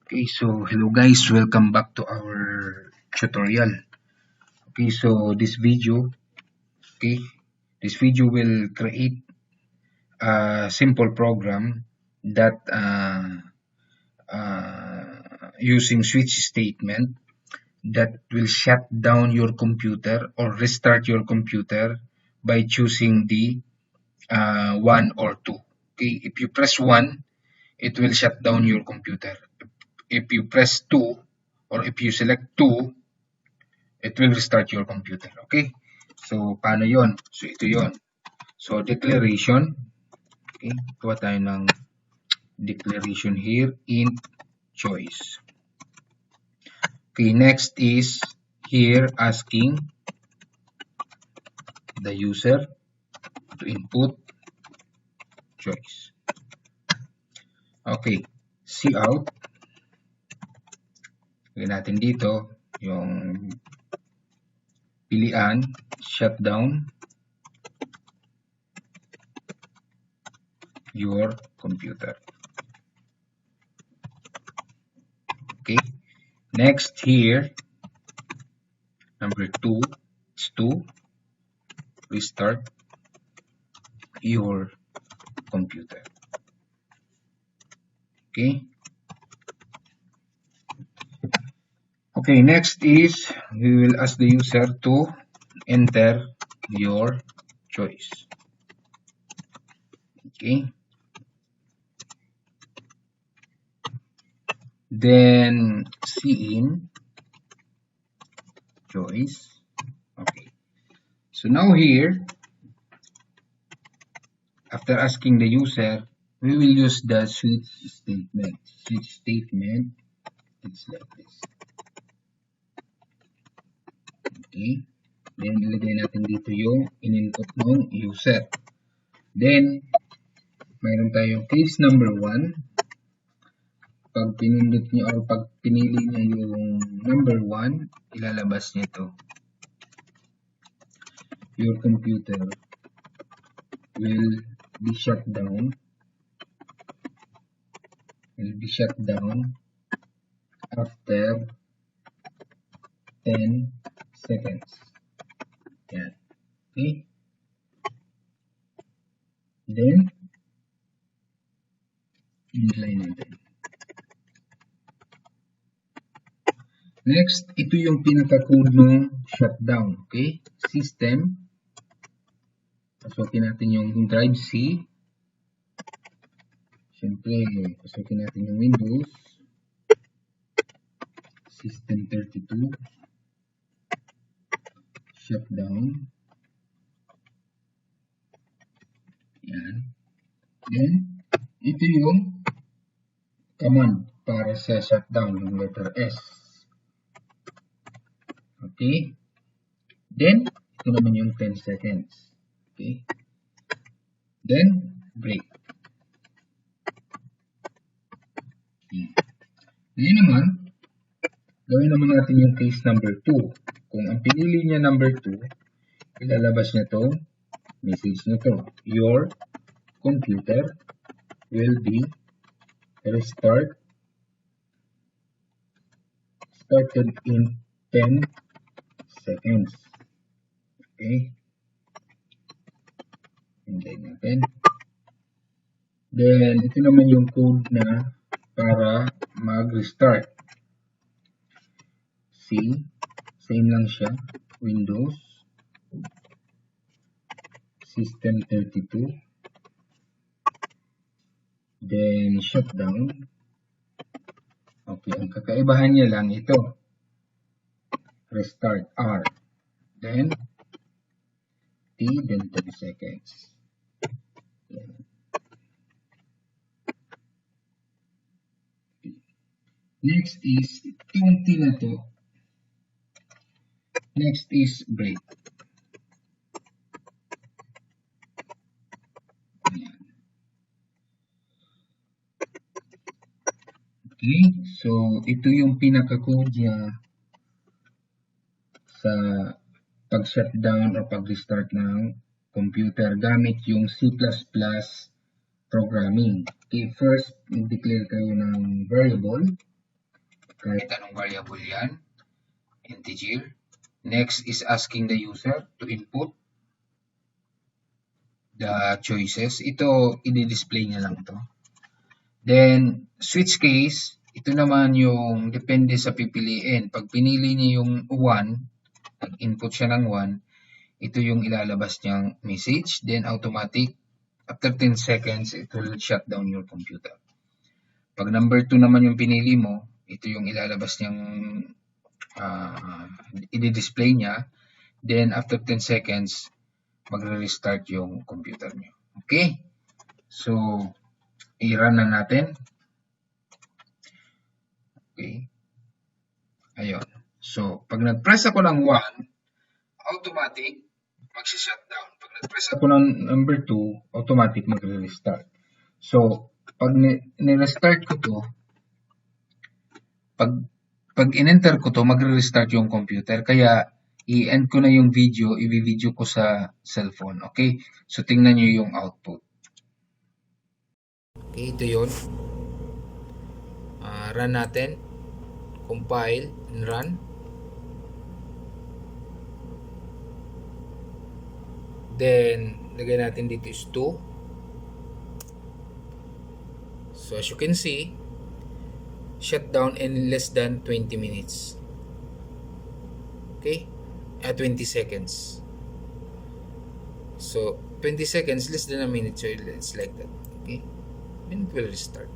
Okay, so hello guys, welcome back to our tutorial. Okay, so this video will create a simple program that using switch statement that will shut down your computer or restart your computer by choosing the 1 or 2. Okay, if you press 1, it will shut down your computer. If you press 2 or if you select 2, it will restart your computer. Okay? So, paano yon? So, ito yon. So, declaration. Okay? Kuha tayo ng declaration here. Int choice. Okay, next is here asking the user to input choice. Okay, cout. Lagyan natin dito yung pilian, shutdown your computer. Okay, next here, number 2 is to restart your computer. Okay. Okay, next is we will ask the user to enter your choice. Okay. Then cin choice. Okay. So now here, after asking the user, we will use the switch statement. Switch statement, it's like this. Okay. Then, ilagay natin dito yung in-input ng user. Then, mayroon tayong case number 1. Pag pinindot niyo or pag pinili niyo yung number 1, ilalabas niya ito. Your computer will be shut down. After 10 seconds. Yan. Okay. Then, inline natin. Next, ito yung pinaka-code ng shutdown. Okay? System. Pasukin natin yung drive C. Siyempre, pasukin natin yung Windows. System 32. Shutdown. Yan. Then, ito yung command para sa shutdown, yung letter S. Okay. Then, ito naman yung 10 seconds. Okay. Then, break. Okay. Ngayon naman, gawin naman natin yung case number 2. Kung ang pinili niya number 2, ilalabas niya to message na to. Your computer will be started in 10 seconds. Okay. Hintay natin. Then, ito naman yung code na para mag-restart. Same lang siya. Windows. System 32. Then, shutdown. Okay, ang kakaibahan niya lang ito. Restart R. Then, then 10 seconds. Yan. Next is, yung T na to. Next is break. Yan. Okay, so ito yung pinaka-code niya sa pag-shutdown o pag-restart ng computer gamit yung C++ programming. Okay, first, mag-declare kayo ng variable. Kahit anong variable yan, integer. Next is asking the user to input the choices. Ito, i-display niya lang to. Then, switch case, ito naman yung depende sa pipiliin. Pag pinili niya yung 1, nag-input siya ng 1, ito yung ilalabas niyang message. Then, automatic, after 10 seconds, it will shut down your computer. Pag number 2 naman yung pinili mo, ito yung ilalabas niyang i-display niya. Then, after 10 seconds, magre-restart yung computer niyo. Okay? So, i-run na natin. Okay. Ayun. So, pag nag-press ako ng 1, automatic, magsi-shutdown. Pag nag-press ako ng number 2, automatic magre-restart. So, pag ni-restart ko to, pag in-enter ko to, magre-restart yung computer. Kaya, i-end ko na yung video, i-video ko sa cellphone. Okay? So, tingnan nyo yung output. Okay, ito yun. Run natin. Compile and run. Then, lagay natin dito is 2. So, as you can see, shut down in less than 20 minutes. Okay? 20 seconds. So, 20 seconds, less than a minute. So, it's like that. Okay? Then it will restart.